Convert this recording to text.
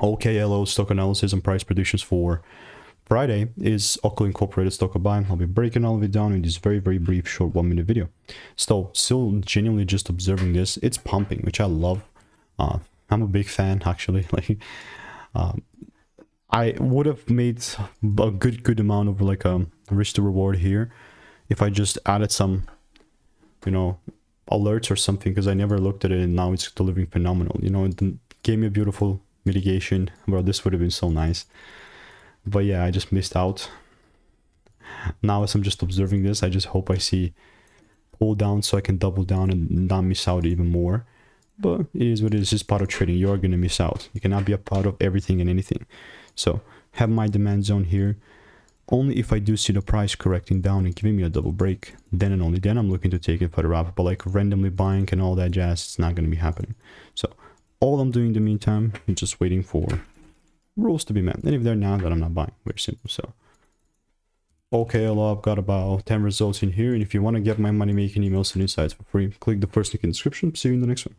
OKLO stock analysis and price predictions for Friday is Oklo Incorporated stock buy. I'll be breaking all of it down in this very brief short 1-minute video. So still genuinely just observing this. It's pumping, which I love. I'm a big fan actually. Like I would have made a good amount of like a risk to reward here if I just added some, you know, alerts or something, because I never looked at it and now it's delivering phenomenal. You know, it gave me a beautiful mitigation. Bro, this would have been so nice. But yeah, I just missed out. Now as I'm just observing this, I just hope I see pull down so I can double down and not miss out even more. But it is what it is. It's just part of trading. You are going to miss out. You cannot be a part of everything and anything. So have my demand zone here. Only if I do see the price correcting down and giving me a double break, then and only then I'm looking to take it for the wrap. But like randomly buying and all that jazz, it's not going to be happening. So all I'm doing in the meantime is just waiting for rules to be met. And if they're not, then I'm not buying. Very simple. So OKLO, I've got about 10 results in here. And if you want to get my money making emails and insights for free, click the first link in the description. See you in the next one.